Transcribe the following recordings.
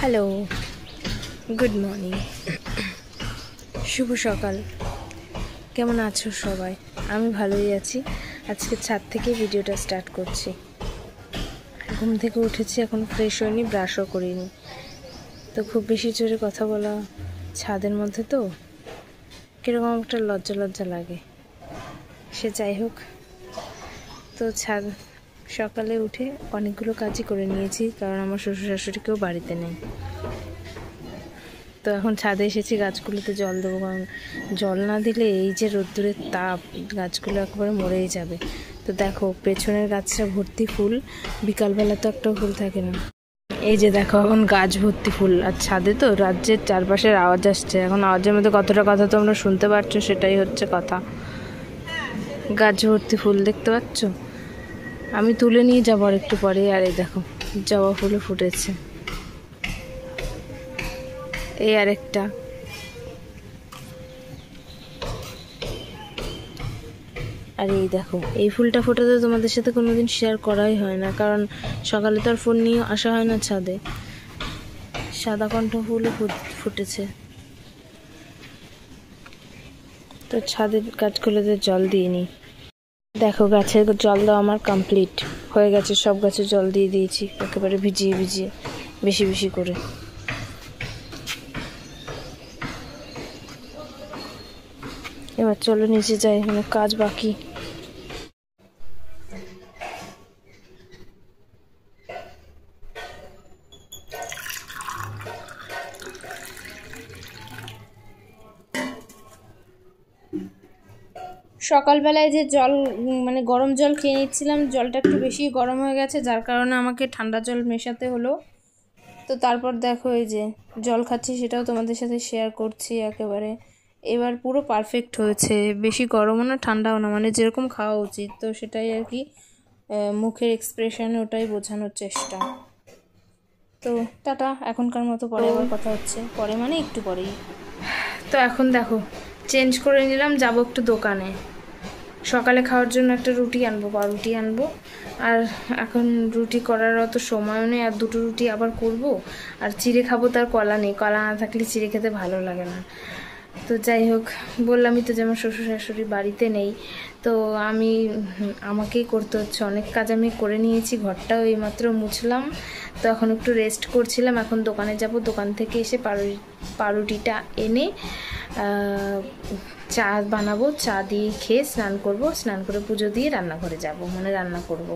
Hello, good morning, শুভ সকাল। কেমন আছো সবাই? আমি ভালোই আছি। আজকে ছাদ থেকে ভিডিওটা স্টার্ট করছি। ঘুম থেকে উঠেছি, এখন ফ্রেশ হইনি, ব্রাশও করিনি। তো খুব বেশি জোরে কথা বলা ছাদের মধ্যে তো কীরকম একটা লজ্জা লজ্জা লাগে। সে যাই হোক, তো সকালে উঠে অনেকগুলো কাজই করে নিয়েছি, কারণ আমার শ্বশুর শাশুড়ি কেউ বাড়িতে নেই। তো এখন ছাদে এসেছি গাছগুলোতে জল দেবো, কারণ জল না দিলে এই যে রোদ্দুরের তাপ, গাছগুলো একেবারে মরেই যাবে। তো দেখো পেছনের গাছটা ভর্তি ফুল, বিকালবেলা তো একটা ফুল থাকে না। এই যে দেখো এখন গাছ ভর্তি ফুল, আর ছাদে তো রাজ্যের চারপাশের আওয়াজ আসছে। এখন আওয়াজের মধ্যে কতটা কথা তোমরা শুনতে পারছো সেটাই হচ্ছে কথা। গাছ ভর্তি ফুল দেখতে পাচ্ছ? আমি তুলে নিয়ে যাবো আর একটু পরে। আর এই দেখো জবা ফুলও ফুটেছে, এই আরেকটা। আর এই দেখো এই ফুলটা ফোটাতে তোমাদের সাথে কোনোদিন শেয়ার করাই হয় না, কারণ সকালে তো আর ফোন নিয়ে আসা হয় না ছাদে। সাদা কণ্ঠ ফুলও ফুটেছে। তো ছাদের গাছগুলোতে জল দিইনি। দেখো গাছের জল দেওয়া আমার কমপ্লিট হয়ে গেছে, সব গাছে জল দিয়ে দিয়েছি একেবারে ভিজিয়ে ভিজিয়ে, বেশি বেশি করে। এবার চলো নিচে যাই, অনেক কাজ বাকি। সকালবেলায় যে জল মানে গরম জল খেয়ে নিচ্ছিলাম, জলটা একটু বেশি গরম হয়ে গেছে, যার কারণে আমাকে ঠান্ডা জল মেশাতে হলো। তো তারপর দেখো এই যে জল খাচ্ছি, সেটাও তোমাদের সাথে শেয়ার করছি একেবারে। এবার পুরো পারফেক্ট হয়েছে, বেশি গরমও না ঠান্ডাও না, মানে যেরকম খাওয়া উচিত। তো সেটাই আর কি মুখের এক্সপ্রেশনে ওটাই বোঝানোর চেষ্টা। তো টাটা, এখনকার মতো পরে আবার কথা হচ্ছে, পরে মানে একটু পরেই। তো এখন দেখো চেঞ্জ করে নিলাম, যাবো একটু দোকানে। সকালে খাওয়ার জন্য একটা রুটি আনবো, পাউরুটি আনবো। আর এখন রুটি করার অত সময়ও নেই, আর দুটো রুটি আবার করব। আর চিড়ে খাবো, তার কলা নেই, কলা না থাকলে চিড়ে খেতে ভালো লাগে না। তো যাই হোক, বললামই তো যে আমার শ্বশুর শাশুড়ি বাড়িতে নেই, তো আমাকেই করতে হচ্ছে। অনেক কাজ আমি করে নিয়েছি, ঘরটাও এইমাত্র মুছলাম। তো এখন একটু রেস্ট করছিলাম। এখন দোকানে যাব, দোকান থেকে এসে পাউরুটিটা এনে চা বানাবো, চা দিয়ে খেয়ে স্নান করব, স্নান করে পুজো দিয়ে রান্নাঘরে যাব, মানে রান্না করব।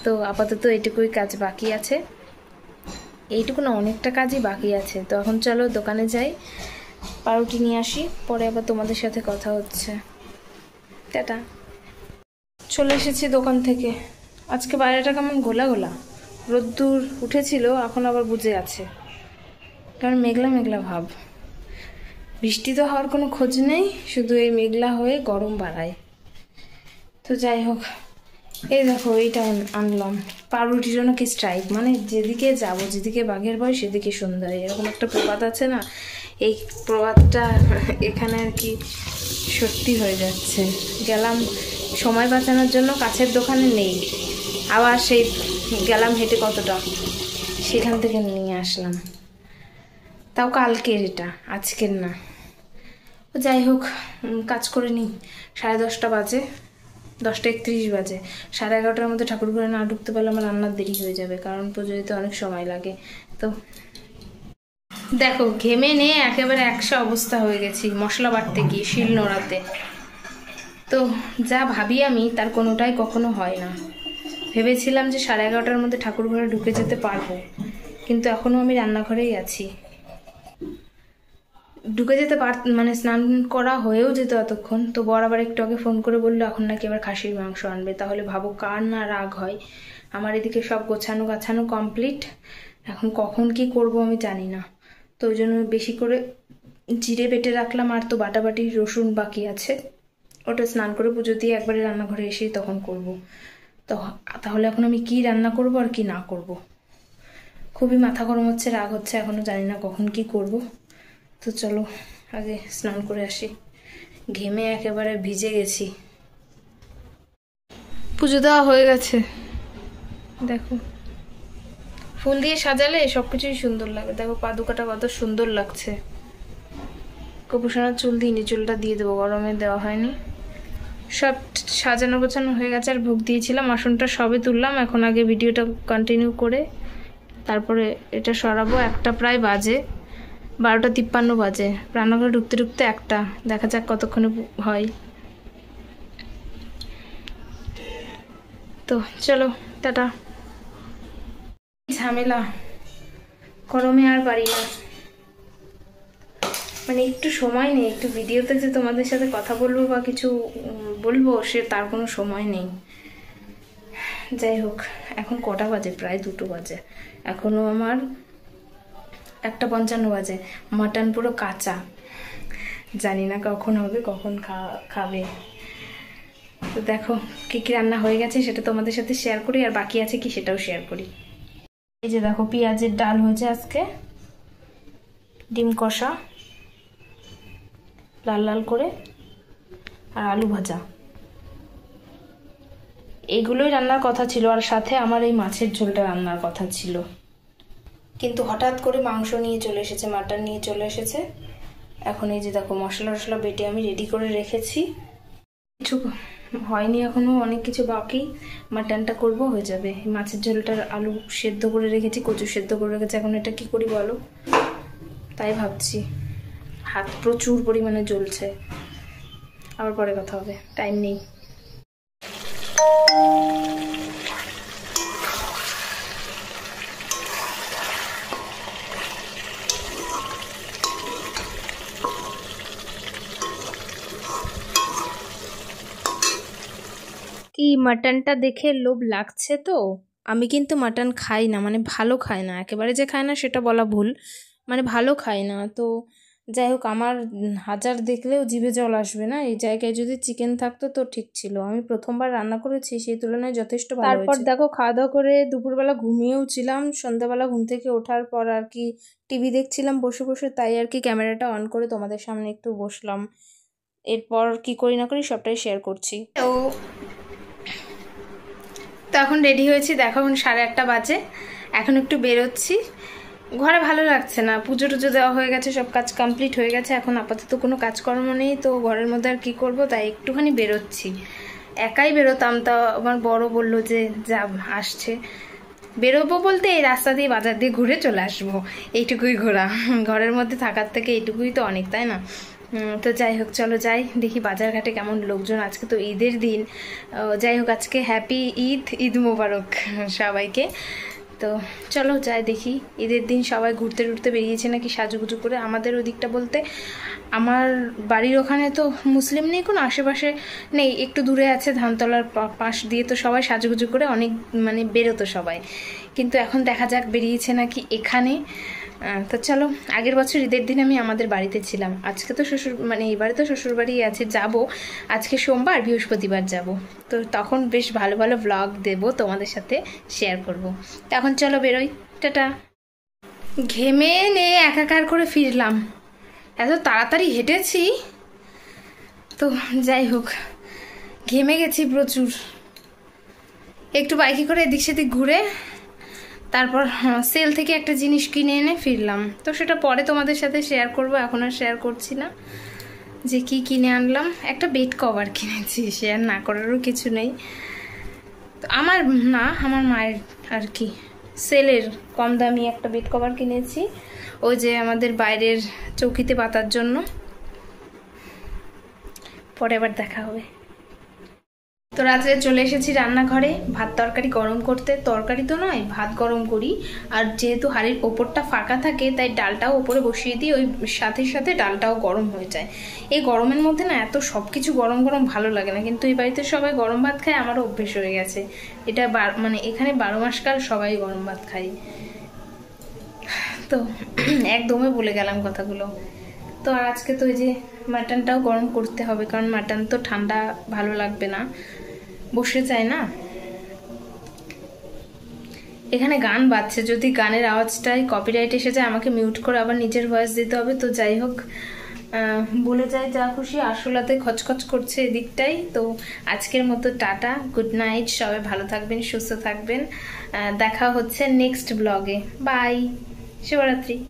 তো আপাতত এইটুকুই কাজ বাকি আছে, এইটুকু না অনেকটা কাজই বাকি আছে। তো এখন চলো দোকানে যাই, পাউরুটি নিয়ে আসি, পরে আবার তোমাদের সাথে কথা হচ্ছে। টাটা। চলে এসেছি দোকান থেকে। আজকে বাইরেটা কেমন গোলা গোলা, রোদ্দুর উঠেছিল, এখন আবার বুঝে আছে, কারণ মেঘলা মেঘলা ভাব। বৃষ্টি তো হওয়ার কোনো খোঁজ নেই, শুধু এই মেঘলা হয়ে গরম বাড়ায়। তো যাই হোক, এই দেখো এইটা আনলাম। পাউরুটির জন্য কি স্ট্রাইক, মানে যেদিকে যাব, যেদিকে বাঘের ভয় সেদিকে সুন্দর, এরকম একটা প্রবাদ আছে না, এই প্রবাদটা এখানে আর কি সত্যি হয়ে যাচ্ছে। গেলাম সময় বাঁচানোর জন্য, কাছের দোকানে নেই, আবার সেই গেলাম হেঁটে কতটা, সেখান থেকে নিয়ে আসলাম। তাও কালকের, এটা আজকের না। যাই হোক, কাজ করে নিই। 10:30 বাজে, 10:31 বাজে। 11:30টার মধ্যে ঠাকুর ঘরে না ঢুকতে পারলে আমার রান্নার দেরি হয়ে যাবে, কারণ পুজো দিতে অনেক সময় লাগে। তো দেখো ঘেমে নিয়ে একেবারে একশো অবস্থা হয়ে গেছি মশলা বাটতে গিয়ে, শিল নোড়াতে। তো যা ভাবি আমি তার কোনোটাই কখনো হয় না। ভেবেছিলাম যে 11:30টার মধ্যে ঠাকুর ঘরে ঢুকে যেতে পারবো, কিন্তু এখনও আমি রান্নাঘরেই আছি। ঢুকে যেতে মানে স্নান করা হয়েও যেত এতক্ষণ। তো বর আবার একটু আগে ফোন করে বললো এখন নাকি এবার খাসির মাংস আনবে। তাহলে ভাবো কার না রাগ হয়। আমার এদিকে সব গাছানো কমপ্লিট, এখন কখন কি করব আমি জানি না। তো ওই জন্য বেশি করে জিরে বেটে রাখলাম, আর তো বাটাবাটি রসুন বাকি আছে, ওটা স্নান করে পুজো দিয়ে একবারে রান্নাঘরে এসেই তখন করব। তো তাহলে এখন আমি কি রান্না করব আর কি না করব, খুবই মাথা গরম হচ্ছে, রাগ হচ্ছে, এখনও জানি না কখন কি করব। তো চলো আগে স্নান করে আসি, ঘেমে একেবারে ভিজে গেছি। পুজো দেওয়া হয়ে গেছে, দেখো ফুল দিয়ে সাজালে সবকিছুই সুন্দর লাগে। দেখো পাদুকাটা কত সুন্দর লাগছে। কপুসোনার চুল দিইনি, চুলটা দিয়ে দেবো, গরমে দেওয়া হয়নি। সব সাজানো গোছানো হয়ে গেছে, আর ভোগ দিয়েছিলাম। আসনটা সবে তুললাম, এখন আগে ভিডিওটা কন্টিনিউ করে তারপরে এটা সরাবো। একটা প্রায় বাজে, 12:53 বাজে। রান্নাঘরে ঢুকতে ঢুকতে একটা, দেখা যাক কতক্ষণে হয়। তো চলো টাটা। ঝামেলা গরমে আর পারি না, মানে একটু সময় নেই, একটু ভিডিওতে যে তোমাদের সাথে কথা বলবো বা কিছু বলবো সে তার কোনো সময় নেই। যাই হোক, এখন কটা বাজে? প্রায় 2টো বাজে। এখনো আমার 1:55 বাজে। মাটন পুরো কাঁচা, জানি না কখন হবে, কখন খাবে। তো দেখো কি কি রান্না হয়ে গেছে সেটা তোমাদের সাথে শেয়ার করি, আর বাকি আছে কি সেটাও শেয়ার করি। এই যে দেখো পেঁয়াজের ডাল হয়েছে আজকে, ডিম কষা লাল লাল করে, আর আলু ভাজা। এইগুলোই রান্নার কথা ছিল, আর সাথে আমার এই মাছের ঝোলটা রান্নার কথা ছিল, কিন্তু হঠাৎ করে মাংস নিয়ে চলে এসেছে, মাটন নিয়ে চলে এসেছে। এখন এই যে দেখো মশলা টশলা বেটে আমি রেডি করে রেখেছি, কিছু হয়নি এখনো, অনেক কিছু বাকি। মাটনটা করব, হয়ে যাবে। মাছের ঝোলটার আলু সেদ্ধ করে রেখেছি, কচু সেদ্ধ করে রেখেছি। এখন এটা কি করি বলো, তাই ভাবছি। হাত প্রচুর পরিমাণে জ্বলছে। আবার পরে কথা হবে, টাইম নেই। কি মাটনটা দেখে লোভ লাগছে তো। আমি কিন্তু মাটন খাই না, মানে ভালো খাই না, একেবারে যে খাই না সেটা বলা ভুল, মানে ভালো খাই না। তো যাই হোক, আমার হাজার দেখলেও জিভে জল আসবে না। এই জায়গায় যদি চিকেন থাকতো তো ঠিক ছিল। আমি প্রথমবার রান্না করেছি, সেই তুলনায় যথেষ্ট ভালো হয়েছে। তারপর দেখো খাওয়া দাওয়া করে দুপুরবেলা ঘুমিয়েও ছিলাম। সন্ধ্যাবেলা ঘুম থেকে ওঠার পর আর কি টিভি দেখছিলাম বসে বসে, তাই আর কি ক্যামেরাটা অন করে তোমাদের সামনে একটু বসলাম। এরপর কি করি না করি সবটাই শেয়ার করছি। তো এখন রেডি হয়েছি, দেখো এখন 8:30 বাজে। এখন একটু বেরোচ্ছি, ঘরে ভালো লাগছে না। পুজো টুজো দেওয়া হয়ে গেছে, সব কাজ কমপ্লিট হয়ে গেছে। এখন আপাতত কোনো কাজকর্ম নেই, তো ঘরের মধ্যে আর কি করব, তাই একটুখানি বেরোচ্ছি। একাই বেরোতাম, তা আমার বড় বললো যে যা আসছে, বেরোবো বলতে এই রাস্তা দিয়ে বাজার দিয়ে ঘুরে চলে আসবো, এইটুকুই ঘোরা। ঘরের মধ্যে থাকার থেকে এইটুকুই তো অনেক, তাই না? তো যাই হোক চলো যাই, দেখি বাজারঘাটে কেমন লোকজন। আজকে তো ঈদের দিন। যাই হোক আজকে হ্যাপি ঈদ, ঈদ মোবারক সবাইকে। তো চলো যাই দেখি, ঈদের দিন সবাই ঘুরতে টুরতে বেরিয়েছে নাকি সাজুগুজু করে। আমাদের ওদিকটা বলতে আমার বাড়ির ওখানে তো মুসলিম নেই কোনো, আশেপাশে নেই, একটু দূরে আছে ধানতলার পাশ দিয়ে, তো সবাই সাজুগুজু করে অনেক মানে বেরোতো সবাই, কিন্তু এখন দেখা যাক বেরিয়েছে নাকি এখানে। তো চলো, আগের বছর ঈদের দিন আমি আমাদের বাড়িতে ছিলাম, আজকে তো শ্বশুর মানে এবারে তো শ্বশুর বাড়ি আছে, যাব আজকে সোমবার, বৃহস্পতিবার যাব। তো তখন বেশ ভালো ভালো ব্লগ দেব, তোমাদের সাথে শেয়ার করব। এখন চলো বেরোই, টাটা। ঘেমে নে একাকার করে ফিরলাম, এত তাড়াতাড়ি হেঁটেছি। তো যাই হোক, ঘেমে গেছি প্রচুর। একটু বাইকে করে এদিক সেদিক ঘুরে তারপর সেল থেকে একটা জিনিস কিনে এনে ফিরলাম। তো সেটা পরে তোমাদের সাথে শেয়ার করব, এখন আর শেয়ার করছি না যে কি কিনে আনলাম। একটা বেড কভার কিনেছি, শেয়ার না করারও কিছু নেই। তো আমার না, আমার মায়ের আর কি সেলের কম দামি একটা বেড কভার কিনেছি, ওই যে আমাদের বাইরের চৌকিতে পাতার জন্য। পরে আবার দেখা হবে। তো রাত্রে চলে এসেছি রান্নাঘরে ভাত তরকারি গরম করতে। তরকারি তো নয়, ভাত গরম করি। আর যেহেতু হাঁড়ির ওপরটা ফাঁকা থাকে তাই ডালটাও ওপরে বসিয়ে দিই, ওই সাথে সাথে ডালটাও গরম হয়ে যায়। এই গরমের মধ্যে না এত সব কিছু গরম গরম ভালো লাগে না, কিন্তু এই বাড়িতে সবাই গরম ভাত খায়, আমারও অভ্যেস হয়ে গেছে। এটা মানে এখানে 12 মাস কাল সবাই গরম ভাত খায়। তো একদমই ভুলে গেলাম কথাগুলো। তো আর আজকে তো ওই যে মাটনটাও গরম করতে হবে, কারণ মাটন তো ঠান্ডা ভালো লাগবে না, বসে যায় না। এখানে গান বাজছে, যদি গানের আওয়াজটাই কপিরাইট এসে যায় আমাকে মিউট করে আবার নিজের ভয়েস দিতে হবে। তো যাই হোক, বলে যায় যা খুশি, আরশোলাতে খচখচ করছে এদিকটাই। তো আজকের মতো টাটা, গুড নাইট, সবাই ভালো থাকবেন, সুস্থ থাকবেন। দেখা হচ্ছে নেক্সট ব্লগে। বাই, শুভরাত্রি।